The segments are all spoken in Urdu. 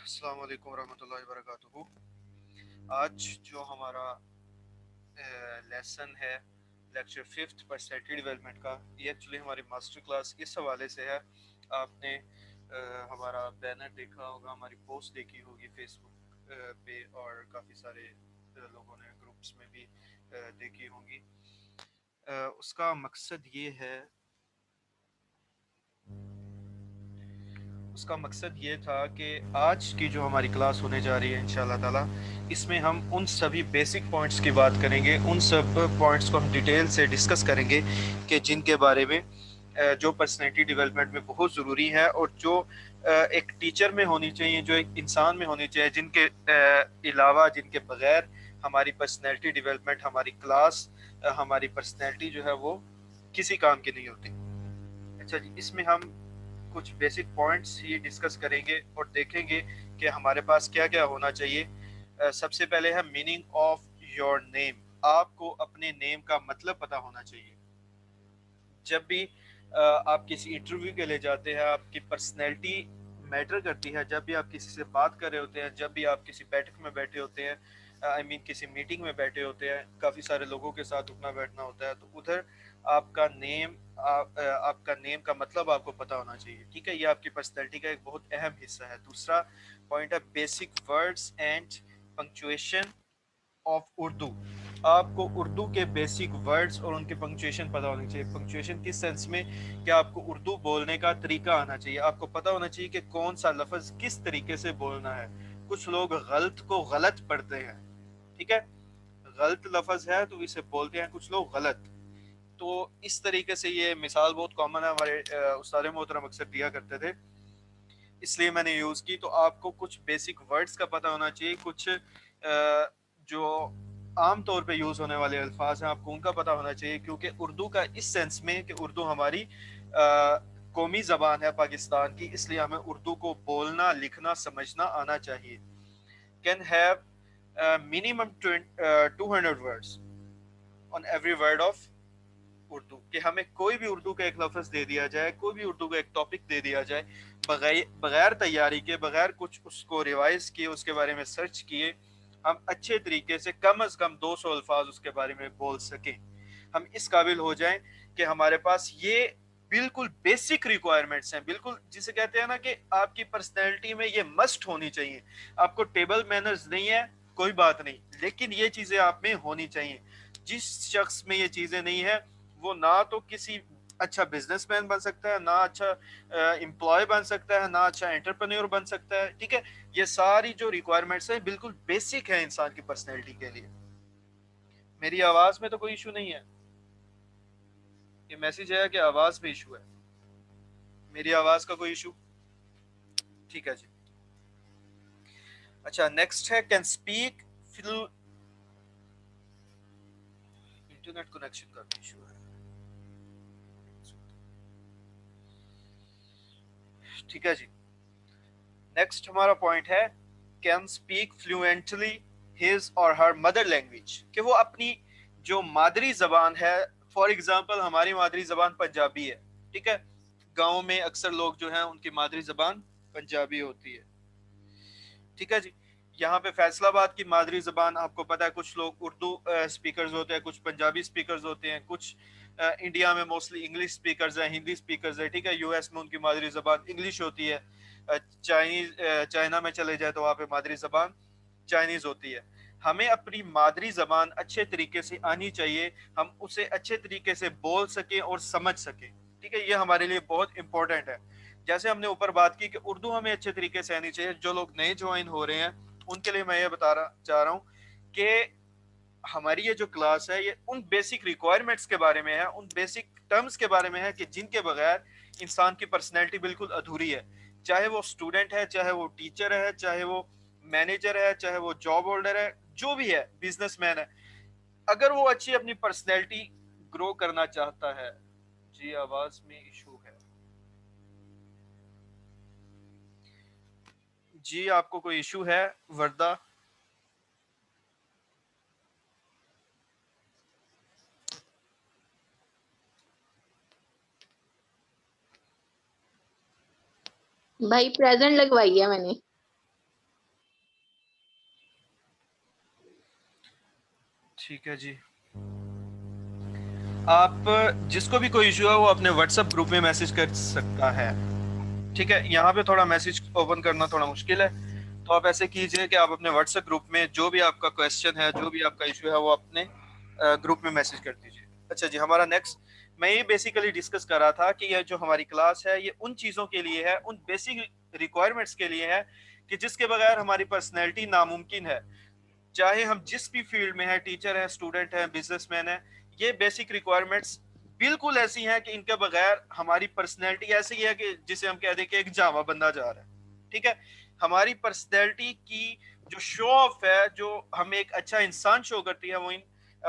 السلام علیکم ورحمۃ اللہ وبرکاتہ۔ آج جو ہمارا لیسن ہے لیکچر 5 پرسنالٹی ڈیولپمنٹ کا، یہ ایکچولی ہماری ماسٹر کلاس اس حوالے سے ہے۔ آپ نے ہمارا بینر دیکھا ہوگا، ہماری پوسٹ دیکھی ہوگی فیس بک پہ، اور کافی سارے لوگوں نے گروپس میں بھی دیکھی ہوں گی۔ اس کا مقصد یہ ہے، اس کا مقصد یہ تھا کہ آج کی جو ہماری کلاس ہونے جا رہی ہے انشاءاللہ تعالی، اس میں ہم ان سبھی بیسک پوائنٹس کی بات کریں گے، ان سب پوائنٹس کو ہم ڈیٹیل سے ڈسکس کریں گے کہ جن کے بارے میں جو پرسنالٹی ڈیولپمنٹ میں بہت ضروری ہے، اور جو ایک ٹیچر میں ہونی چاہیے، جو ایک انسان میں ہونی چاہیے، جن کے علاوہ، جن کے بغیر ہماری پرسنالٹی ڈیولپمنٹ، ہماری کلاس، ہماری پرسنالٹی جو ہے وہ کسی کام کی نہیں ہوتی۔ اچھا جی، اس میں ہم کچھ بیسک پوائنٹس ہی ڈسکس کریں گے اور دیکھیں گے کہ ہمارے پاس کیا کیا ہونا چاہیے۔ سب سے پہلے ہے میننگ آف یور نیم۔ آپ کو اپنے نیم کا مطلب پتہ ہونا چاہیے۔ جب بھی آپ کسی انٹرویو کے لیے جاتے ہیں، آپ کی پرسنالٹی میٹر کرتی ہے۔ جب بھی آپ کسی سے بات کر رہے ہوتے ہیں، جب بھی آپ کسی بیٹھک میں بیٹھے ہوتے ہیں، کسی میٹنگ میں بیٹھے ہوتے ہیں، کافی سارے لوگوں کے ساتھ اٹھنا بیٹھنا ہوتا ہے، تو ادھر آپ کا نیم، آپ کا نیم کا مطلب آپ کو پتہ ہونا چاہیے، ٹھیک ہے؟ یہ آپ کی پرسنالٹی کا ایک بہت اہم حصہ ہے۔ دوسرا پوائنٹ ہے basic words and punctuation of Urdu. آپ کو اردو کے بیسک ورڈز اور ان کے پنکچویشن پتہ ہونے چاہیے۔ پنکچویشن کس سینس میں کہ آپ کو اردو بولنے کا طریقہ آنا چاہیے، آپ کو پتہ ہونا چاہیے کہ کون سا لفظ کس طریقے سے بولنا ہے۔ کچھ لوگ غلط کو غلط پڑھتے ہیں، ٹھیک ہے؟ غلط لفظ ہے تو اسے بولتے ہیں کچھ لوگ غلط۔ تو اس طریقے سے یہ مثال بہت کامن ہے، ہمارے استاد محترم اکثر دیا کرتے تھے، اس لیے میں نے یوز کی۔ تو آپ کو کچھ بیسک ورڈز کا پتہ ہونا چاہیے، کچھ جو عام طور پہ یوز ہونے والے الفاظ ہیں آپ کو ان کا پتہ ہونا چاہیے، کیونکہ اردو کا اس سینس میں کہ اردو ہماری قومی زبان ہے پاکستان کی، اس لیے ہمیں اردو کو بولنا، لکھنا، سمجھنا آنا چاہیے۔ Can have minimum 200 words on every word of Urdu, کہ ہمیں کوئی بھی اردو کا ایک لفظ دے دیا جائے، کوئی بھی اردو کا ایک ٹاپک دے دیا جائے، بغیر تیاری کے، بغیر کچھ اس کو ریوائز کیے، اس کے بارے میں سرچ کیے، ہم اچھے طریقے سے کم از کم 200 الفاظ اس کے بارے میں بول سکیں، ہم اس قابل ہو جائیں کہ ہمارے پاس یہ بالکل بیسک ریکوائرمنٹس ہیں، بالکل جسے کہتے ہیں نا کہ آپ کی پرسنالٹی میں یہ مسٹ ہونی چاہیے۔ آپ کو ٹیبل مینرز نہیں ہے، کوئی بات نہیں، لیکن یہ چیزیں آپ میں ہونی چاہیے۔ جس شخص میں یہ چیزیں نہیں ہے، وہ نہ تو کسی اچھا بزنس مین بن سکتا ہے، نہ اچھا امپلائی بن سکتا ہے، نہ اچھا انٹرپرینور بن سکتا ہے، ٹھیک ہے؟ یہ ساری جو ریکوائرمنٹس ہیں بالکل بیسک ہے انسان کی پرسنالٹی کے لیے۔ میری آواز میں تو کوئی ایشو نہیں ہے؟ یہ میسج ہے کہ آواز میں ایشو ہے؟ میری آواز کا کوئی ایشو؟ ٹھیک ہے جی۔ اچھا، نیکسٹ ہے can speak flu, internet connection کا بھی ایشو ہے، ٹھیک ہے جی۔ نیکسٹ ہمارا پوائنٹ ہے can speak fluently his or her mother language, کہ وہ اپنی جو مادری زبان ہے، فار ایگزامپل ہماری مادری زبان پنجابی ہے، ٹھیک ہے؟ گاؤں میں اکثر لوگ جو ہیں ان کی مادری زبان پنجابی ہوتی ہے، ٹھیک ہے جی۔ یہاں پہ فیصل آباد کی مادری زبان آپ کو پتا ہے، کچھ لوگ اردو سپیکرز ہوتے ہیں، کچھ پنجابی سپیکرز ہوتے ہیں، کچھ انڈیا میں موسٹلی انگلش سپیکرز ہیں، ہندی سپیکرز ہیں، ٹھیک ہے؟ یو ایس میں ان کی مادری زبان انگلش ہوتی ہے، چائنا میں چلے جائے تو وہاں پہ مادری زبان چائنیز ہوتی ہے۔ ہمیں اپنی مادری زبان اچھے طریقے سے آنی چاہیے، ہم اسے اچھے طریقے سے بول سکیں اور سمجھ سکیں، ٹھیک ہے؟ یہ ہمارے لیے بہت امپورٹنٹ ہے۔ جیسے ہم نے اوپر بات کی کہ اردو ہمیں اچھے طریقے سے آنی چاہیے، جو لوگ نئے جوائن ہو رہے ہیں ان کے لیے میں یہ چاہ رہا ہوں کہ ہماری یہ جو کلاس ہے یہ ان بیسک ریکوائرمنٹس کے بارے میں ہے، ان بیسک ٹرمز کے بارے میں ہے کہ جن کے بغیر انسان کی پرسنالٹی بالکل ادھوری ہے، چاہے وہ اسٹوڈنٹ ہے، چاہے وہ ٹیچر ہے، چاہے وہ مینیجر ہے، چاہے وہ جاب ہولڈر ہے، جو بھی ہے، بزنس مین ہے، اگر وہ اچھی اپنی پرسنالٹی گرو کرنا چاہتا ہے۔ جی آواز میں ایشو ہے جی؟ آپ کو کوئی ایشو ہے وردہ؟ بھائی پریزنٹ لگوائی ہے میں نے۔ ٹھیک ہے جی. آپ جس کو بھی کوئی ایشو ہے وہ اپنے واٹس ایپ گروپ میں میسج کر سکتا ہے. ٹھیک ہے, یہاں پہ تھوڑا میسج اوپن کرنا تھوڑا مشکل ہے, تو آپ ایسے کیجئے کہ آپ اپنے واٹس ایپ گروپ میں جو بھی آپ کا کویسچن ہے, جو بھی آپ کا ایشو ہے, وہ اپنے گروپ میں میسج کر دیجیے. اچھا جی, ہمارا نیکسٹ, میں یہ بیسیکلی ڈسکس کر رہا تھا کہ یہ جو ہماری کلاس ہے یہ ان چیزوں کے لیے ہے, ان بیسک ریکوائرمنٹس کے لیے ہے کہ جس کے بغیر ہماری پرسنالٹی ناممکن ہے. چاہے ہم جس بھی فیلڈ میں ہیں, ٹیچر ہیں, اسٹوڈنٹ ہیں, بزنس مین ہیں, یہ بیسک ریکوائرمنٹس بالکل ایسی ہیں کہ ان کے بغیر ہماری پرسنالٹی ایسی ہے کہ جسے ہم کہہ دیں کہ ایک جاوا بندہ جا رہا ہے. ٹھیک ہے, ہماری پرسنالٹی کی جو شو آف ہے, جو ہمیں ایک اچھا انسان شو کرتی ہے, وہ ان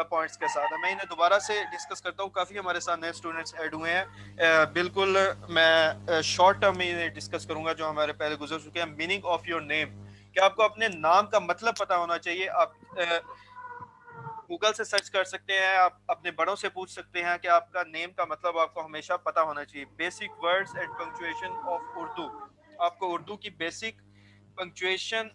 پوائنٹس کے ساتھ ہے. میں انہیں دوبارہ سے ڈسکس کرتا ہوں, کافی ہمارے ساتھ نئے اسٹوڈنٹس ایڈ ہوئے ہیں. بالکل میں شارٹ ٹرم میں ڈسکس کروں گا جو ہمارے پہلے گزر چکے ہیں. میننگ آف یور نیم, کہ آپ کو اپنے نام کا مطلب پتا ہونا چاہیے. آپ گوگل سے سرچ کر سکتے ہیں, آپ اپنے بڑوں سے پوچھ سکتے ہیں کہ آپ کا نیم کا مطلب آپ کو ہمیشہ پتا ہونا چاہیے. Basic words and punctuation of Urdu, آپ کو اردو کی بیسک پنکچویشن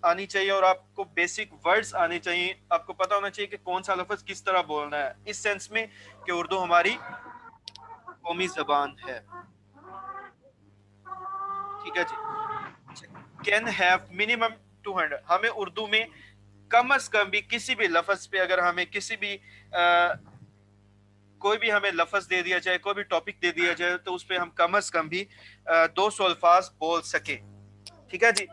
آنی چاہیے اور آپ کو بیسک ورڈز آنے چاہیے. آپ کو پتا ہونا چاہیے کہ کون سا لفظ کس طرح بولنا ہے, اس سینس میں کہ اردو ہماری قومی زبان ہے. ٹھیک ہے جی. کین ہیو منیمم 200, ہمیں اردو میں کم از کم بھی کسی بھی لفظ پہ اگر ہمیں کسی بھی کوئی بھی ہمیں لفظ دے دیا جائے, کوئی بھی ٹاپک دے دیا جائے, تو اس پہ ہم کم از کم بھی 200 الفاظ بول سکیں. ٹھیک ہے جی.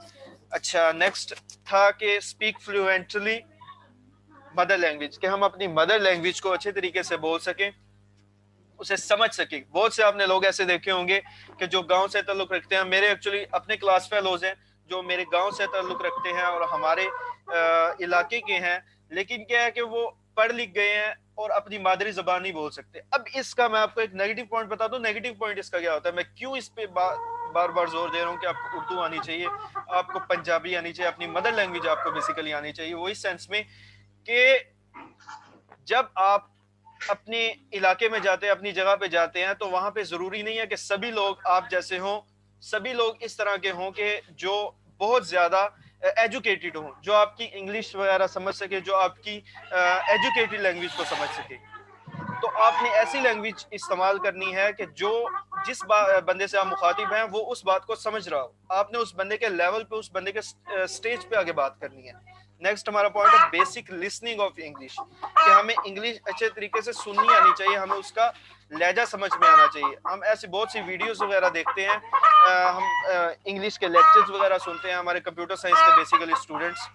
اچھا, نیکسٹ تھا کہ اسپیک فلوئنٹلی مدر لینگویج, کہ ہم اپنی مدر لینگویج کو اچھے طریقے سے بول سکیں, اسے سمجھ سکیں. بہت سے آپ نے لوگ ایسے دیکھے ہوں گے کہ جو گاؤں سے تعلق رکھتے ہیں, میرے ایکچولی اپنے کلاس فیلوز ہیں جو میرے گاؤں سے تعلق رکھتے ہیں اور ہمارے علاقے کے ہیں, لیکن کیا ہے کہ وہ پڑھ لکھ گئے ہیں اور اپنی مادری زبان نہیں بول سکتے. اب اس کا میں آپ کو ایک نیگیٹو پوائنٹ بتا دوں. نیگیٹو پوائنٹ اس کا کیا ہوتا ہے, میں کیوں اس پہ بار بار زور دے رہا ہوں کہ آپ کو اردو آنی چاہیے, آپ کو پنجابی آنی چاہیے, اپنی مدر لینگویج آپ کو بیسیکلی آنی چاہیے. وہ اس سینس میں کہ جب آپ اپنے علاقے میں جاتے ہیں, اپنی جگہ پہ جاتے ہیں, تو وہاں پہ ضروری نہیں ہے کہ سبھی لوگ آپ جیسے ہوں, سبھی لوگ اس طرح کے ہوں کہ جو بہت زیادہ ایجوکیٹڈ ہوں, جو آپ کی انگلش وغیرہ سمجھ سکے, جو آپ کی ایجوکیٹڈ لینگویج کو سمجھ سکے. تو آپ نے ایسی لینگویج استعمال کرنی ہے کہ جو جس بندے سے آپ مخاطب ہیں وہ اس بات کو سمجھ رہا ہو. آپ نے اس بندے کے لیول پہ, اس بندے کے سٹیج پہ آگے بات کرنی ہے. نیکسٹ ہمارا پوائنٹ ہے بیسک لسننگ آف انگلش, کہ ہمیں انگلش اچھے طریقے سے سننی آنی چاہیے, ہمیں اس کا لہجہ سمجھ میں آنا چاہیے. ہم ایسی بہت سی ویڈیوز وغیرہ دیکھتے ہیں, ہم انگلش کے لیکچرز وغیرہ سنتے ہیں. ہمارے کمپیوٹر سائنس کے بیسیکلی اسٹوڈنٹس,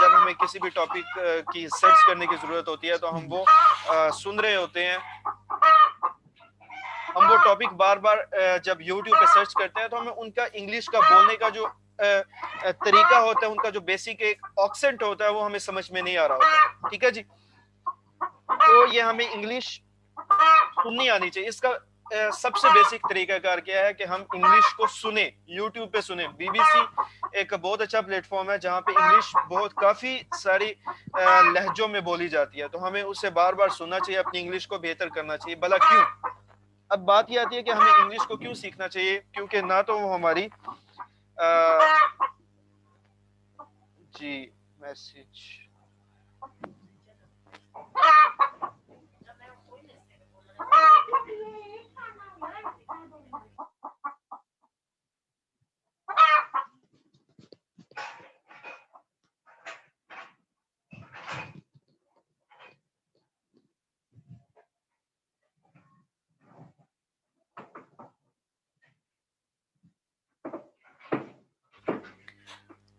جب ہمیں کسی بھی ٹاپک کی سرچ کرنے کی ضرورت ہوتی ہے تو ہم وہ سن رہے ہوتے ہیں. ہم وہ ٹاپک بار بار جب یوٹیوب پہ سرچ کرتے ہیں تو ہمیں ان کا انگلش کا بولنے کا جو طریقہ ہوتا ہے, ان کا جو بیسک ایک آکسنٹ ہوتا ہے, وہ ہمیں سمجھ میں نہیں آ رہا ہوتا. ٹھیک ہے جی. تو یہ ہمیں انگلش سننی آنی چاہیے. اس کا سب سے بیسک طریقہ کار کیا ہے کہ ہم انگلش کو سنیں, یوٹیوب پہ سنیں. بی بی سی ایک بہت اچھا پلیٹ فارم ہے جہاں پہ انگلش بہت کافی ساری لہجوں میں بولی جاتی ہے, تو ہمیں اسے بار بار سننا چاہیے, اپنی انگلش کو بہتر کرنا چاہیے. بھلا کیوں؟ اب بات یہ آتی ہے کہ ہمیں انگلش کو کیوں سیکھنا چاہیے, کیونکہ نہ تو وہ ہماری جی میسج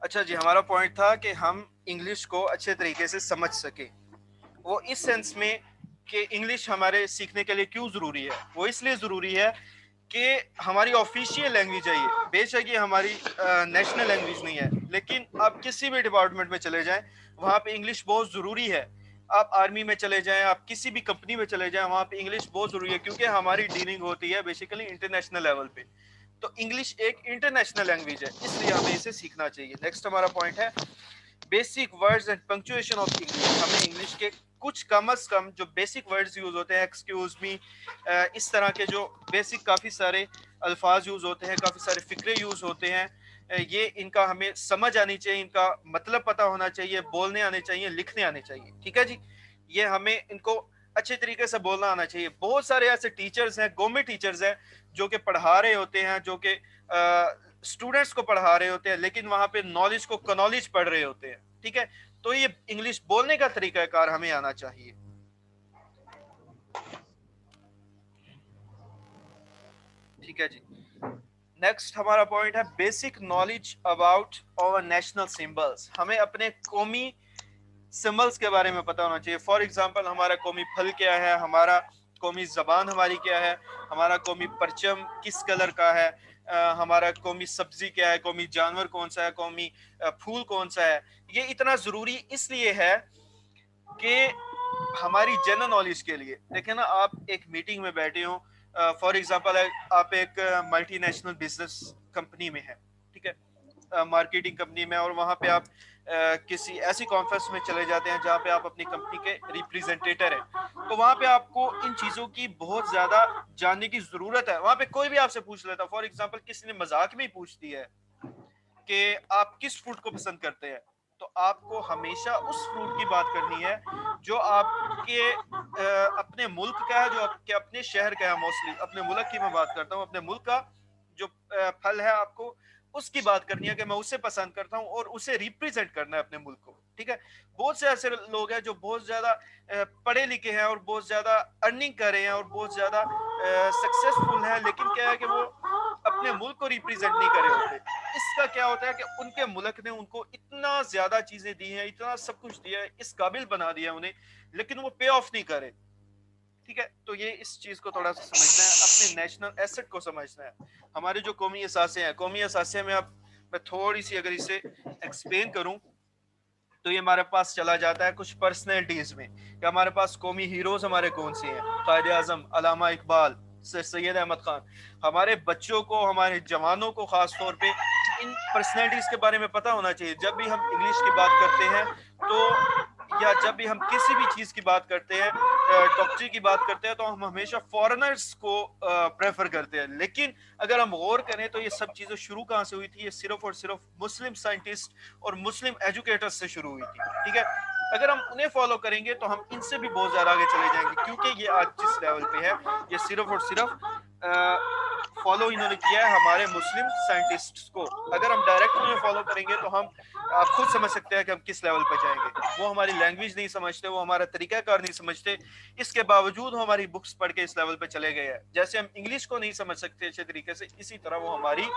اچھا جی, ہمارا پوائنٹ تھا کہ ہم انگلش کو اچھے طریقے سے سمجھ سکیں. وہ اس سینس میں کہ انگلش ہمارے سیکھنے کے لیے کیوں ضروری ہے. وہ اس لیے ضروری ہے کہ ہماری آفیشیل لینگویج ہے یہ. بے شک یہ ہماری نیشنل لینگویج نہیں ہے, لیکن آپ کسی بھی ڈپارٹمنٹ میں چلے جائیں وہاں پہ انگلش بہت ضروری ہے. آپ آرمی میں چلے جائیں, آپ کسی بھی کمپنی میں چلے جائیں, وہاں پہ انگلش بہت ضروری ہے, کیونکہ ہماری ڈیلنگ ہوتی ہے بیسیکلی انٹرنیشنل لیول پہ. تو انگلش ایک انٹرنیشنل لینگویج ہے, اس لیے ہمیں اسے سیکھنا چاہیے. نیکسٹ ہمارا پوائنٹ ہے basic words and punctuation of English. ہمیں انگلش کے کچھ کم از کم جو بیسک ورڈز یوز ہوتے ہیں, ایکسکیوز می, اس طرح کے جو بیسک کافی سارے الفاظ یوز ہوتے ہیں, کافی سارے فقرے یوز ہوتے ہیں, یہ ان کا ہمیں سمجھ آنی چاہیے, ان کا مطلب پتا ہونا چاہیے, بولنے آنے چاہیے, لکھنے آنے چاہیے. ٹھیک ہے جی. یہ ہمیں ان کو اچھے طریقے سے بولنا آنا چاہیے. بہت سارے ایسے ٹیچرز ہیں, گورنمنٹ ٹیچرز ہیں جو کہ پڑھا رہے ہوتے ہیں, جو کہ اسٹوڈنٹس کو پڑھا رہے ہوتے ہیں, لیکن وہاں پہ نالج کو کنالج پڑھ رہے ہوتے ہیں. ٹھیک ہے, تو یہ انگلش بولنے کا طریقہ کار ہمیں آنا چاہیے. ٹھیک ہے جی. نیکسٹ ہمارا پوائنٹ ہے بیسک نالج اباؤٹ اور نیشنل سمبلس. ہمیں اپنے قومی سمبلس کے بارے میں پتہ ہونا چاہیے. فار ایگزامپل ہمارا قومی پھل کیا ہے, ہمارا قومی زبان ہماری کیا ہے, ہمارا قومی پرچم کس کلر کا ہے, ہمارا قومی سبزی کیا ہے, قومی جانور کون سا ہے, قومی پھول کون سا ہے. یہ اتنا ضروری اس لیے ہے کہ ہماری جنرل نالج کے لیے. دیکھیں نا, آپ ایک میٹنگ میں بیٹھے ہوں, فار ایگزامپل آپ ایک ملٹی نیشنل بزنس کمپنی میں ہیں, ٹھیک ہے, مارکیٹنگ کمپنی میں, اور وہاں پہ آپ کسی ایسی کانفرنس میں چلے جاتے ہیں جہاں پہ آپ اپنی کمپنی کے ریپریزنٹیٹر ہیں. تو وہاں پہ آپ کو ان چیزوں کی بہت زیادہ جاننے کی ضرورت ہے. وہاں پہ کوئی بھی آپ سے پوچھ لیتا, فار ایگزامپل کسی نے مذاق میں ہی پوچھ دیا ہے کہ آپ کس فروٹ کو پسند کرتے ہیں, تو آپ کو ہمیشہ اس فروٹ کی بات کرنی ہے جو آپ کے اپنے ملک کا ہے, جو آپ کے اپنے شہر کا ہے. موسٹلی اپنے ملک کی میں بات کرتا ہوں, اپنے ملک کا جو پھل ہے آپ کو اس کی بات کرنی ہے کہ میں اسے پسند کرتا ہوں اور اسے ریپریزنٹ کرنا ہے اپنے ملک کو. ٹھیک ہے, بہت سے ایسے لوگ ہیں جو بہت زیادہ پڑھے لکھے ہیں اور بہت زیادہ ارننگ کر رہے ہیں اور بہت زیادہ سکسیسفل ہیں, لیکن کیا ہے کہ وہ اپنے ملک کو ریپریزنٹ نہیں کر رہے ہوتے. اس کا کیا ہوتا ہے کہ ان کے ملک نے ان کو اتنا زیادہ چیزیں دی ہیں, اتنا سب کچھ دیا ہے, اس قابل بنا دیا انہیں, لیکن وہ پے آف نہیں کرے. ٹھیک ہے, تو یہ اس چیز کو تھوڑا سا سمجھنا ہے, اپنے نیشنل ایسٹ کو سمجھنا ہے. ہمارے جو قومی اثاثے ہیں, قومی اثاثے میں اب میں تھوڑی سی اگر اسے ایکسپلین کروں تو یہ ہمارے پاس چلا جاتا ہے کچھ پرسنالٹیز میں, کہ ہمارے پاس قومی ہیروز ہمارے کون سے ہیں. قائد اعظم علامہ اقبال, سر سید احمد خان. ہمارے بچوں کو, ہمارے جوانوں کو خاص طور پہ ان پرسنالٹیز کے بارے میں پتہ ہونا چاہیے. جب بھی ہم انگلش کی بات کرتے ہیں تو, یا جب بھی ہم کسی بھی چیز کی بات کرتے ہیں, ڈاکٹری کی بات کرتے ہیں, تو ہم ہمیشہ فارنرز کو پریفر کرتے ہیں. لیکن اگر ہم غور کریں تو یہ سب چیزیں شروع کہاں سے ہوئی تھی؟ یہ صرف اور صرف مسلم سائنٹسٹ اور مسلم ایجوکیٹر سے شروع ہوئی تھی. ٹھیک ہے, اگر ہم انہیں فالو کریں گے تو ہم ان سے بھی بہت زیادہ آگے چلے جائیں گے, کیونکہ یہ آج جس لیول پہ ہے یہ صرف اور صرف فالو انہوں نے کیا ہے ہمارے مسلم سائنٹسٹ کو. اگر ہم ڈائریکٹ انہیں فالو کریں گے تو ہم, آپ خود سمجھ سکتے ہیں کہ ہم کس لیول پہ جائیں گے. وہ ہماری لینگویج نہیں سمجھتے, وہ ہمارا طریقہ کار نہیں سمجھتے, اس کے باوجود وہ ہماری بکس پڑھ کے اس لیول پہ چلے گئے ہیں. جیسے ہم انگلش کو نہیں سمجھ سکتے اچھے طریقے سے, اسی طرح وہ ہماری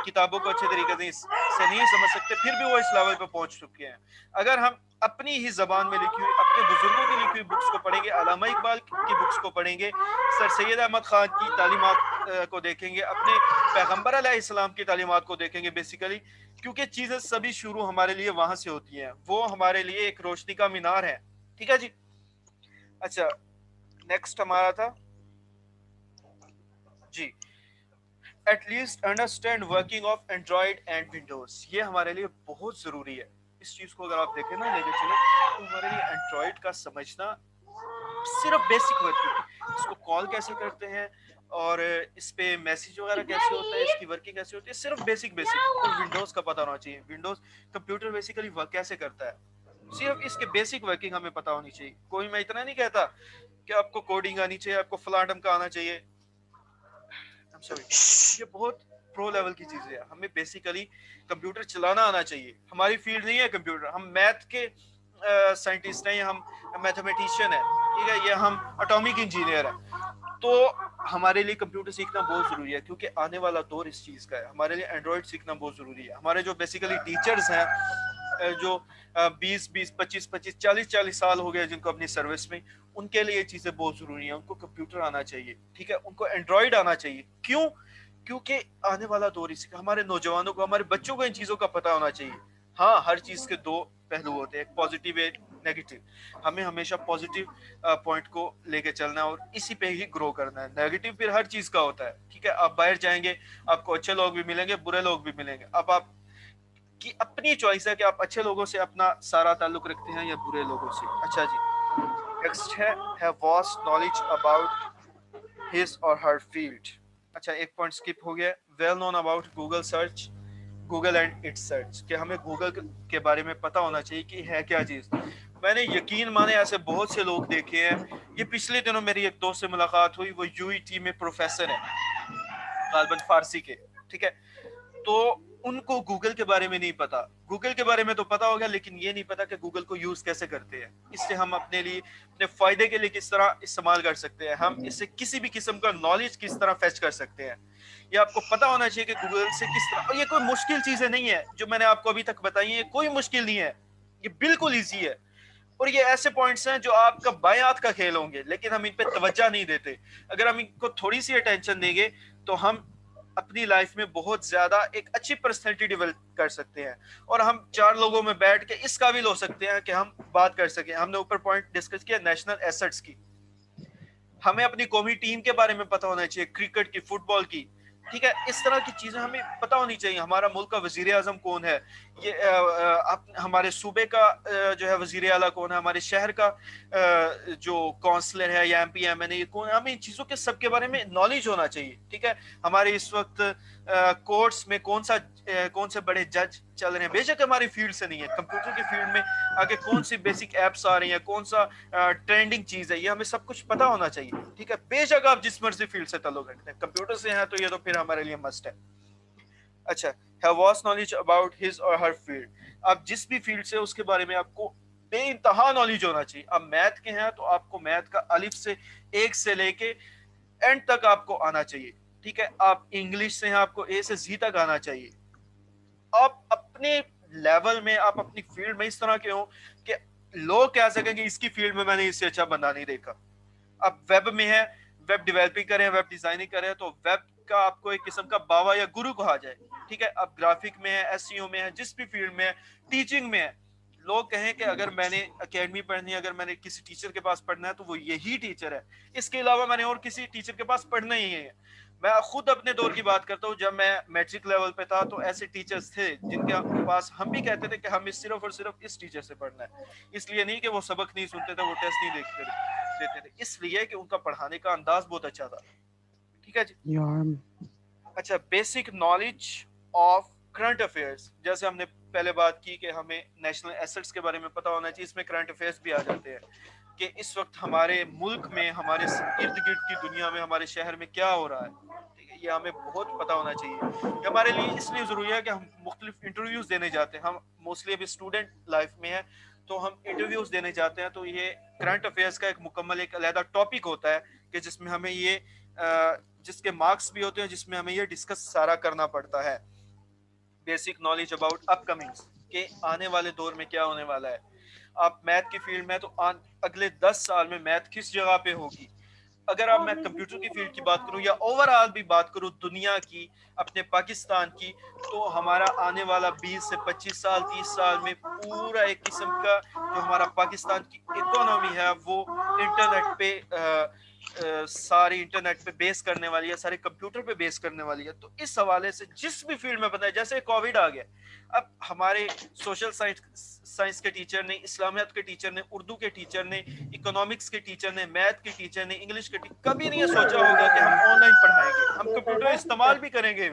کتابوں کو اچھے طریقے سے نہیں سمجھ سکتے, پھر بھی وہ اس لیول پہ پہنچ چکے ہیں. اگر ہم اپنی ہی زبان میں لکھی ہوئی, اپنے بزرگوں کی لکھی ہوئی بکس کو پڑھیں گے, علامہ اقبال کی بکس کو پڑھیں گے, سر سید احمد خان کی تعلیمات کو دیکھیں گے, اپنے پیغمبر علیہ السلام کی تعلیمات کو دیکھیں گے, بیسیکلی کیونکہ چیزیں سبھی شروع ہمارے لیے وہاں سے ہوتی ہیں. وہ ہمارے لیے ایک روشنی کا مینار ہے. ٹھیک ہے جی. اچھا, نیکسٹ ہمارا تھا جی, at least understand working of Android and Windows. یہ ہمارے لیے بہت ضروری ہے. اس چیز کو اگر آپ دیکھیں نا, لے کے چلیں, تو ہمارے لیے اینڈرائڈ کا سمجھنا صرف بیسک ورکنگ, اس کو کال کیسے کرتے ہیں اور اس پہ میسج وغیرہ کیسے ہوتا ہے, اس کی ورکنگ کیسے ہوتی ہے, صرف بیسک. اور ونڈوز کا پتہ ہونا چاہیے, ونڈوز کمپیوٹر بیسیکلی ورک کیسے کرتا ہے, صرف اس کے بیسک ورکنگ ہمیں پتہ ہونی چاہیے. کوئی, میں اتنا نہیں کہتا کہ آپ کو کوڈنگ آنی چاہیے, آپ کو فلاڈم کا آنا چاہیے, یہ بہت پرو لیول کی چیزیں ہیں. ہمیں بیسیکلی کمپیوٹر چلانا آنا چاہیے. ہماری فیلڈ نہیں ہے کمپیوٹر, ہم میتھ کے سائنٹسٹ ہیں, ہم میتھمیٹیشین ہیں, ٹھیک ہے, یہ ہم اٹامک انجینئر ہیں. تو ہمارے لیے کمپیوٹر سیکھنا بہت ضروری ہے, کیونکہ آنے والا دور اس چیز کا ہے. ہمارے لیے اینڈرائڈ سیکھنا بہت ضروری ہے. ہمارے جو بیسیکلی ٹیچرز ہیں, جو 20 25 40 سال ہو گئے جن کو اپنی سروس میں, ان کے لیے یہ چیزیں بہت ضروری ہیں. ان کو کمپیوٹر آنا چاہیے, ٹھیک ہے, ان کو اینڈرائڈ آنا چاہیے. کیوں؟ کیونکہ آنے والا دور اسی کا. ہمارے نوجوانوں کو, ہمارے بچوں کو ان چیزوں کا پتہ ہونا چاہیے. ہاں, ہر چیز کے دو پہلو ہوتے ہیں, ایک پازیٹیو ایک نیگیٹو. ہمیں ہمیشہ پازیٹیو پوائنٹ کو لے کے چلنا ہے اور اسی پہ ہی گرو کرنا ہے. نیگیٹو پھر ہر چیز کا ہوتا ہے. ٹھیک ہے, آپ باہر جائیں گے, آپ کو اچھے لوگ بھی ملیں گے, برے لوگ بھی ملیں گے. اب آپ کی اپنی چوائس ہے کہ آپ اچھے لوگوں سے اپنا سارا تعلق رکھتے ہیں یا برے لوگوں سے. اچھا جی, نیکسٹ ہے have vast knowledge about his or her field. اچھا, ایک پوائنٹ سکپ ہو گیا, well known about Google search, Google and it search, کہ ہمیں گوگل کے بارے میں پتہ ہونا چاہیے کہ ہے کیا چیز. میں نے یقین مانے ایسے بہت سے لوگ دیکھے ہیں. یہ پچھلے دنوں میری ایک دوست سے ملاقات ہوئی, وہ یو ای ٹی میں پروفیسر ہے غالباً فارسی کے, ٹھیک ہے. تو ان کو گوگل کے بارے میں نہیں پتا. گوگل کے بارے میں تو پتا ہوگا, لیکن یہ نہیں پتا کہ گوگل کو یوز کیسے کرتے ہیں, اس سے ہم اپنے لیے اپنے فائدے کے لیے کس طرح استعمال کر سکتے ہیں, ہم اس سے کسی بھی قسم کا نالج کس طرح فیچ کر سکتے ہیں. یہ آپ کو پتا ہونا چاہیے کہ گوگل سے کس طرح, اور یہ کوئی مشکل چیزیں نہیں ہے جو میں نے آپ کو ابھی تک بتائی ہیں, کوئی مشکل نہیں ہے, یہ بالکل ایزی ہے. اور یہ ایسے پوائنٹس ہیں جو آپ کا بائیں ہاتھ کا کھیل ہوں گے, لیکن ہم ان پہ توجہ نہیں دیتے. اگر ہم ان کو تھوڑی سی اٹینشن دیں گے تو ہم اپنی لائف میں بہت زیادہ ایک اچھی پرسنالٹی ڈیولپ کر سکتے ہیں, اور ہم 4 لوگوں میں بیٹھ کے اس قابل ہو سکتے ہیں کہ ہم بات کر سکیں. ہم نے اوپر پوائنٹ ڈسکس کیا نیشنل ایسٹس کی. ہمیں اپنی قومی ٹیم کے بارے میں پتا ہونا چاہیے, کرکٹ کی, فٹ بال کی, ٹھیک ہے. اس طرح کی چیزیں ہمیں پتا ہونی چاہیے. ہمارا ملک کا وزیر اعظم کون ہے, یہ ہمارے صوبے کا جو ہے وزیر اعلیٰ کون ہے, ہمارے شہر کا جو کونسلر ہے یا ایم پی ایم این اے کون ہے, ہمیں ان چیزوں کے سب کے بارے میں نالج ہونا چاہیے, ٹھیک ہے. ہمارے اس وقت کورٹس میں کون سے بڑے جج چل رہے ہیں, بے شک ہماری فیلڈ سے نہیں ہے, کمپیوٹر کی فیلڈ میں آگے کون سی بیسک ایپس آ رہی ہیں, کون سا ٹرینڈنگ چیز ہے, یہ ہمیں سب کچھ پتا ہونا چاہیے, ٹھیک ہے. بے شک آپ جس مرضی فیلڈ سے تعلق رکھتے ہیں, کمپیوٹر سے ہیں تو یہ تو پھر ہمارے لیے مسٹ ہے. اچھا, have vast knowledge about his or her field. آپ جس بھی فیلڈ سے اس کے بارے میں آپ کو بے انتہا نالج ہونا چاہیے. آپ میتھ کے ہیں تو آپ کو میتھ کا الف سے 1 سے لے کے اینڈ تک آپ کو آنا چاہیے, ٹھیک ہے. آپ انگلش سے ہیں, آپ کو اے سے زی تک آنا چاہیے. آپ اپنے لیول میں, آپ اپنی فیلڈ میں اس طرح کے ہوں کہ لوگ کہہ سکیں کہ اس کی فیلڈ میں نے اس سے اچھا بندہ نہیں دیکھا. آپ ویب میں ہیں, ویب ڈیولپنگ کریں, ویب ڈیزائننگ کریں, تو ویب کا آپ کو ایک قسم کا باوا یا گرو کہا جائے, ٹھیک ہے. آپ گرافک میں ہیں, ایس سی او میں ہیں, جس بھی فیلڈ میں ہیں, ٹیچنگ میں ہیں, لوگ کہیں کہ اگر میں نے اکیڈمی پڑھنی ہے, اگر میں نے کسی ٹیچر کے پاس پڑھنا ہے تو وہ یہی ٹیچر ہے, اس کے علاوہ میں نے اور کسی ٹیچر کے پاس پڑھنا ہی ہے. میں خود اپنے دور کی بات کرتا ہوں, جب میں میٹرک لیول پہ تھا تو ایسے ٹیچرز تھے جن کے پاس ہم بھی کہتے تھے کہ ہم صرف اور صرف اس ٹیچر سے پڑھنا ہے. اس لیے نہیں کہ وہ سبق نہیں سنتے تھے, وہ ٹیسٹ نہیں دیتے تھے, اس لیے کہ ان کا پڑھانے کا انداز بہت اچھا تھا, ٹھیک ہے جی. اچھا, basic knowledge of current affairs, جیسے ہم نے پہلے بات کی کہ ہمیں نیشنل ایسٹس کے بارے میں پتا ہونا چاہیے, اس میں کرنٹ افیئرس بھی آ جاتے ہیں کہ اس وقت ہمارے ملک میں, ہمارے ارد گرد کی دنیا میں, ہمارے شہر میں کیا ہو رہا ہے, ٹھیک ہے. یہ ہمیں بہت پتا ہونا چاہیے. یہ ہمارے لیے اس لیے ضروری ہے کہ ہم مختلف انٹرویوز دینے جاتے ہیں. ہم موسٹلی ابھی اسٹوڈنٹ لائف میں ہیں تو ہم انٹرویوز دینے جاتے ہیں, تو یہ کرنٹ افیئرس کا ایک مکمل ایک علیحدہ ٹاپک ہوتا ہے کہ جس میں ہمیں یہ جس کے مارکس بھی ہوتے ہیں, جس میں ہمیں یہ ڈسکس سارا کرنا پڑتا ہے. Basic knowledge about up comings, کہ آنے والے دور میں کیا ہونے والا ہے. آپ میتھ کی فیلڈ میں تو اگلے 10 سال میں میتھ کس جگہ پہ ہوگی. اگر آپ میں کمپیوٹر کی فیلڈ کی بات کروں یا اوور آل بھی بات کروں دنیا کی, اپنے پاکستان کی, تو ہمارا آنے والا 20 سے 25 سال 30 سال میں پورا ایک قسم کا جو ہمارا پاکستان کی اکانومی ہے وہ انٹرنیٹ پہ ساری انٹرنیٹ پہ بیس کرنے والی ہے, سارے کمپیوٹر پہ بیس کرنے والی ہے. تو اس حوالے سے جس بھی فیلڈ میں بتائے, جیسے کووڈ آ گیا, اب ہمارے سوشل سائنس کے ٹیچر نے, اسلامیات کے ٹیچر نے, اردو کے ٹیچر نے, اکنامکس کے ٹیچر نے, میتھ کے ٹیچر نے, انگلش کے ٹیچر, کبھی نہیں یہ سوچا ہوگا کہ ہم آن لائن پڑھائیں گے, ہم کمپیوٹر استعمال بھی کریں گے,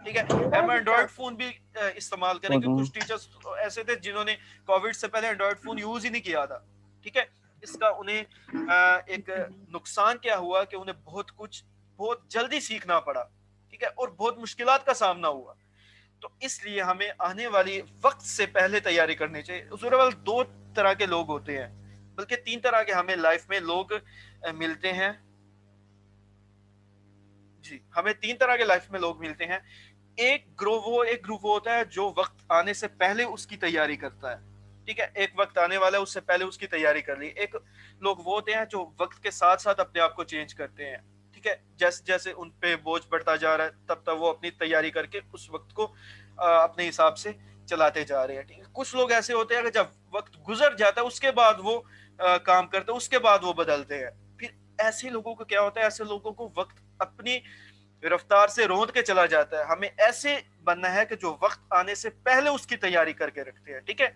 ٹھیک ہے. ہم اینڈرائڈ فون بھی استعمال کریں گے. کچھ ٹیچرز ایسے تھے جنہوں نے کووڈ سے پہلے اینڈرائڈ فون یوز ہی نہیں کیا تھا, ٹھیک ہے. اس کا انہیں ایک نقصان کیا ہوا کہ انہیں بہت جلدی سیکھنا پڑا, ٹھیک ہے, اور بہت مشکلات کا سامنا ہوا. تو اس لیے ہمیں آنے والی وقت سے پہلے تیاری کرنی چاہیے. حضور اول 2 طرح کے لوگ ہوتے ہیں, بلکہ 3 طرح کے ہمیں لائف میں لوگ ملتے ہیں. جی, ہمیں 3 طرح کے لائف میں لوگ ملتے ہیں. ایک گروپ ہوتا ہے جو وقت آنے سے پہلے اس کی تیاری کرتا ہے, ٹھیک ہے. ایک وقت آنے والا ہے, اس سے پہلے اس کی تیاری کر لی. ایک لوگ وہ ہوتے ہیں جو وقت کے ساتھ ساتھ اپنے آپ کو چینج کرتے ہیں, ٹھیک ہے. جیسے جیسے ان پہ بوجھ بڑھتا جا رہا ہے تب تک وہ اپنی تیاری کر کے اس وقت کو اپنے حساب سے چلاتے جا رہے ہیں, ٹھیک ہے. کچھ لوگ ایسے ہوتے ہیں کہ جب وقت گزر جاتا ہے اس کے بعد وہ کام کرتے ہیں, اس کے بعد وہ بدلتے ہیں. پھر ایسے لوگوں کو کیا ہوتا ہے, ایسے لوگوں کو وقت اپنی رفتار سے روند کے چلا جاتا ہے. ہمیں ایسے بننا ہے کہ جو وقت آنے سے پہلے اس کی تیاری کر کے رکھتے ہیں, ٹھیک ہے.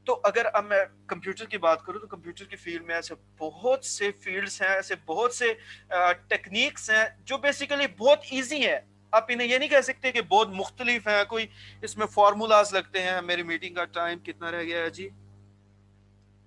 تو اگر اب میں کمپیوٹر کی بات کروں تو کمپیوٹر کی فیلڈ میں ایسے بہت سے فیلڈز ہیں, ایسے بہت سے ٹیکنیکس ہیں جو بیسیکلی بہت ایزی ہیں. آپ انہیں یہ نہیں کہہ سکتے کہ بہت مختلف ہیں, کوئی اس میں فارمولاز لگتے ہیں. میری میٹنگ کا ٹائم کتنا رہ گیا ہے جی؟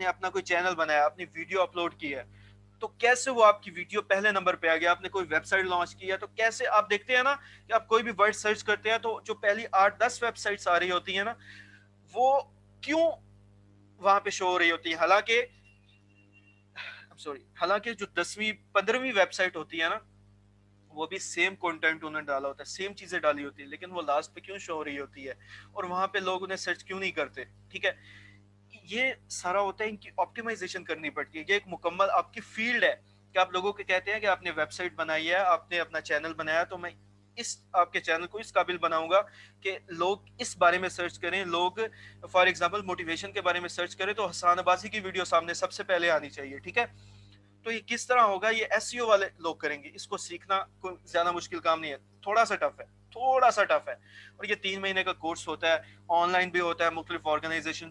نے اپنا کوئی چینل بنایا, اپنی ویڈیو اپلوڈ کی ہے, تو کیسے وہ آپ کی ویڈیو پہلے نمبر پہ آ گیا. آپ نے کوئی ویب سائٹ لانچ کیا تو کیسے آپ دیکھتے ہیں نا کہ آپ کوئی بھی ورڈ سرچ کرتے ہیں تو جو پہلی 8-10 ویب سائٹس آ رہی ہوتی ہیں نا, وہ کیوں وہاں پہ شو ہو رہی ہوتی ہے, حالانکہ جو 10ویں-15ویں ویب سائٹ ہوتی ہے نا, وہ بھی سیم کنٹینٹ انہوں نے ڈالا ہوتا ہے, سیم چیزیں ڈالی ہوتی ہیں, لیکن وہ لاسٹ پہ کیوں شو ہو رہی ہوتی ہے, اور وہاں پہ لوگ انہیں سرچ کیوں نہیں کرتے. ٹھیک ہے, یہ سارا ہوتا ہے ان کی آپٹیمائزیشن کرنی پڑتی ہے. یہ ایک مکمل آپ کی فیلڈ ہے کہ آپ لوگوں کو کہتے ہیں کہ آپ نے ویب سائٹ بنائی ہے, آپ نے اپنا چینل بنایا, تو میں آپ کے چینل کو اس قابل بناؤں گا کہ لوگ اس بارے میں سرچ کریں. لوگ فار ایگزامپل موٹیویشن کے بارے میں سرچ کریں تو حسان عباسی کی ویڈیو سامنے سب سے پہلے آنی چاہیے. ٹھیک ہے, تو یہ کس طرح ہوگا, یہ ایس ای او والے لوگ کریں گے. اس کو سیکھنا کوئی زیادہ مشکل کام نہیں ہے, تھوڑا سا ٹف ہے. اور یہ 3 مہینے کا کورس ہوتا ہے, آن لائن بھی ہوتا ہے, مختلف آرگنائزیشن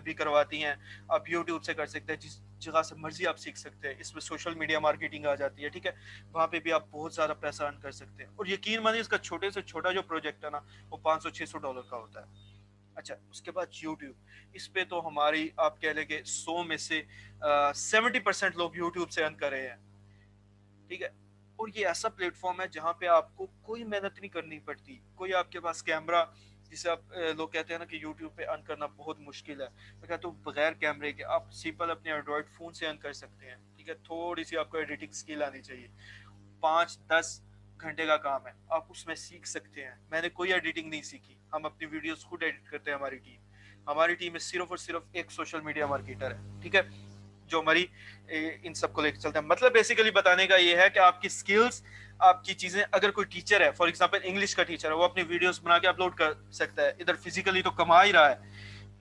بھی کرواتی ہیں. آپ یوٹیوب سے کر سکتے ہیں, جس جگہ سے مرضی آپ سیکھ سکتے ہیں. اس میں سوشل میڈیا مارکیٹنگ آ جاتی ہے. ٹھیک ہے, وہاں پہ بھی آپ بہت زیادہ پیسہ ارن کر سکتے ہیں. اور یقین مانیے اس کا چھوٹے سے چھوٹا جو پروجیکٹ ہے نا, وہ $500-600 کا ہوتا ہے. اچھا, اس کے بعد یوٹیوب, اس پہ تو ہماری آپ کہہ لیں کہ 100 میں سے 70% لوگ یوٹیوب سے ارن کر رہے ہیں. ٹھیک ہے, اور یہ ایسا پلیٹ فارم ہے جہاں پہ آپ کو کوئی محنت نہیں کرنی پڑتی. کوئی آپ کے پاس کیمرہ, جسے آپ لوگ کہتے ہیں نا کہ یوٹیوب پہ ارن کرنا بہت مشکل ہے, میں کہتا ہوں بغیر کیمرے کے آپ سمپل اپنے اینڈرائڈ فون سے ارن کر سکتے ہیں. ٹھیک ہے, تھوڑی سی آپ کو ایڈیٹنگ اسکل آنی چاہیے, 5-10 گھنٹے کا کام ہے, آپ اس میں سیکھ سکتے ہیں. میں نے کوئی ایڈیٹنگ نہیں سیکھی, ہم اپنی ویڈیوز خود ایڈٹ کرتے ہیں. ہماری ٹیم میں صرف اور صرف ایک سوشل میڈیا مارکیٹر ہے. ٹھیک ہے, جو ہماری ان سب کو لے کے چلتے ہیں. مطلب بیسیکلی بتانے کا یہ ہے کہ آپ کی سکلز, آپ کی چیزیں, اگر کوئی ٹیچر ہے فار ایگزامپل انگلش کا ٹیچر ہے, وہ اپنی ویڈیوز بنا کے اپلوڈ کر سکتا ہے. ادھر فزیکلی تو کما ہی رہا ہے,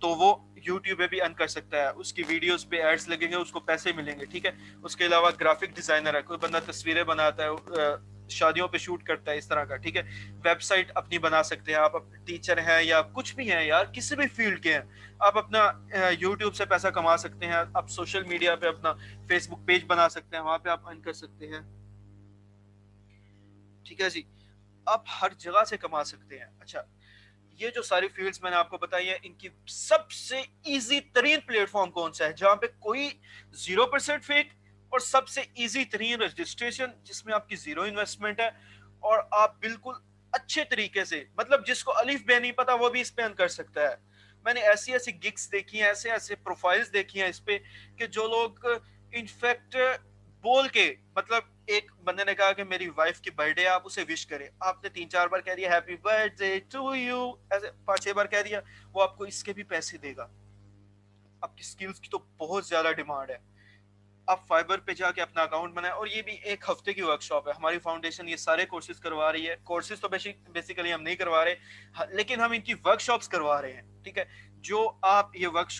تو وہ یوٹیوب پہ بھی ارن کر سکتا ہے. اس کی ویڈیوز پہ ایڈز لگیں گے, اس کو پیسے ملیں گے. ٹھیک ہے, اس کے علاوہ گرافک ڈیزائنر ہے, کوئی بندہ تصویریں بناتا ہے, شادیوں پہ شوٹ کرتا ہے, اس طرح کا. ٹھیک ہے, ویب سائٹ اپنی بنا سکتے ہیں آپ. ٹیچر ہیں یا کچھ بھی ہیں یار, کسی بھی فیلڈ کے ہیں, آپ اپنا یوٹیوب سے پیسہ کما سکتے ہیں. آپ سوشل میڈیا پہ اپنا فیس بک پیج بنا سکتے ہیں, وہاں پہ آپ ارن کر سکتے ہیں. ٹھیک ہے جی, آپ ہر جگہ سے کما سکتے ہیں. اچھا, یہ جو ساری فیلڈز میں نے آپ کو بتائی ہے, ان کی سب سے ایزی ترین پلیٹ فارم کون سا ہے جہاں پہ کوئی 0% فیک, اور سب سے ایزی ترین رجسٹریشن جس میں آپ کی 0 انویسٹمنٹ ہے, اور آپ بالکل اچھے طریقے سے, مطلب جس کو الف بے نہیں پتا وہ بھی اس پہ ارن کر سکتا ہے. میں نے ایسی گگس دیکھی ہیں, ایسے پروفائلز دیکھی ہیں اس پہ, کہ جو لوگ انفیکٹ بول کے, مطلب ایک بندے نے کہا کہ میری وائف کی برتھ ڈے, آپ اسے وش کریں, آپ نے 3-4 بار کہہ دیا happy birthday to you, ایسے 5-6 بار کہہ دیا, وہ آپ کو اس کے بھی پیسے دے گا. آپ کی سکلز کی تو بہت زیادہ ڈیمانڈ ہے. آپ فائبر پہ جا کے اپنا اکاؤنٹ بنائیں, اور یہ بھی 1 ہفتے کی ورک شاپ ہے. ہماری فاؤنڈیشن یہ سارے کورسز کروا رہی ہے. کورسز تو بیسیکلی ہم نہیں کروا رہے, لیکن ہم ان کی ورک شاپس کروا رہے ہیں. ٹھیک ہے, جو آپ یہ ورک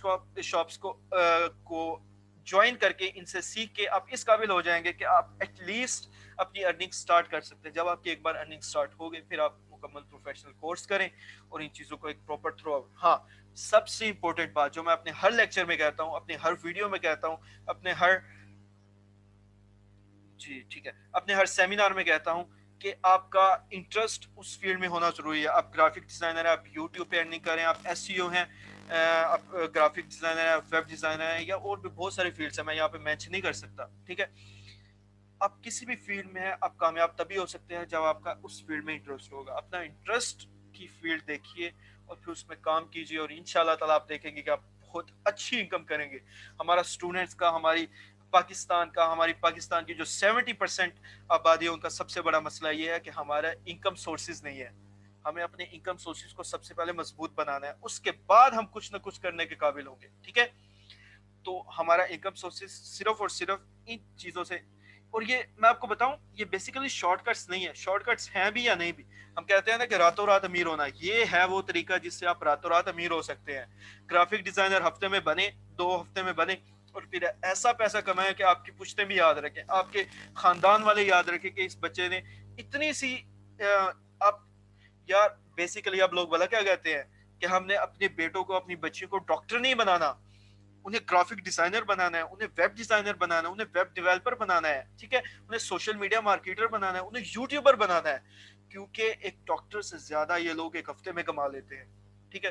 شاپس کو جوائن کر کے, ان سے سیکھ کے آپ اس قابل ہو جائیں گے کہ آپ ایٹ لیسٹ اپنی ارننگ سٹارٹ کر سکتے ہیں. جب آپ کی ایک بار ارننگ سٹارٹ ہو گئی, پھر آپ مکمل پروفیشنل کورس کریں اور ان چیزوں کو ایک پراپر تھرو آؤٹ. ہاں, سب سے امپورٹنٹ بات جو میں اپنے ہر لیکچر میں کہتا ہوں, اپنے ہر ویڈیو میں کہتا ہوں, اپنے ہر ٹھیک ہے, اپنے ہر سیمینار میں کہتا ہوں کہ آپ کا انٹرسٹ اس فیلڈ میں ہونا ضروری ہے. آپ گرافک ڈیزائنر ہیں, آپ یوٹیوب پہ ارننگ کریں, آپ ایس ای او ہیں, آپ گرافک ڈیزائنر ہیں, ویب ڈیزائنر ہیں, یا اور بھی بہت سارے فیلڈز ہیں, میں یہاں پہ مینشن نہیں کر سکتا. ٹھیک ہے, آپ کسی بھی فیلڈ میں ہیں, آپ کامیاب تبھی ہو سکتے ہیں جب آپ کا اس فیلڈ میں انٹرسٹ ہوگا. اپنا انٹرسٹ کی فیلڈ دیکھیے اور پھر اس میں کام کیجیے, اور انشاءاللہ تعالی آپ دیکھیں گے کہ آپ بہت اچھی انکم کریں گے. ہمارا اسٹوڈنٹس کا, ہماری پاکستان کی جو 70% آبادی ہے, ان کا سب سے بڑا مسئلہ یہ ہے کہ ہمارا انکم سورسز نہیں ہے. ہمیں اپنے انکم سورسز کو سب سے پہلے مضبوط بنانا ہے, اس کے بعد ہم کچھ نہ کچھ کرنے کے قابل ہوں گے. ٹھیک ہے, تو ہمارا انکم سورسز صرف اور صرف ان چیزوں سے. اور یہ میں آپ کو بتاؤں, یہ بیسیکلی شارٹ کٹس نہیں ہے. شارٹ کٹس ہیں بھی یا نہیں بھی, ہم کہتے ہیں نا کہ راتوں رات امیر ہونا, یہ ہے وہ طریقہ جس سے آپ راتوں رات امیر ہو سکتے ہیں. گرافک ڈیزائنر ہفتے میں بنے, 2 ہفتے میں بنے, اور پھر ایسا پیسہ کمائے کہ آپ کی پشتیں بھی یاد رکھیں, آپ کے خاندان والے یاد رکھیں کہ اس بچے نے اتنی سی آپ یار بیسیکلی آپ لوگ بلا کیا کہتے ہیں کہ ہم نے اپنے بیٹوں کو, اپنی بچیوں کو ڈاکٹر نہیں بنانا, انہیں گرافک ڈیزائنر بنانا ہے, انہیں ویب ڈیزائنر بنانا ہے, انہیں ویب ڈیولپر بنانا ہے. ٹھیک ہے, انہیں سوشل میڈیا مارکیٹر بنانا ہے, انہیں یوٹیوبر بنانا ہے, کیونکہ ایک ڈاکٹر سے زیادہ یہ لوگ 1 ہفتے میں کما لیتے ہیں. ٹھیک ہے,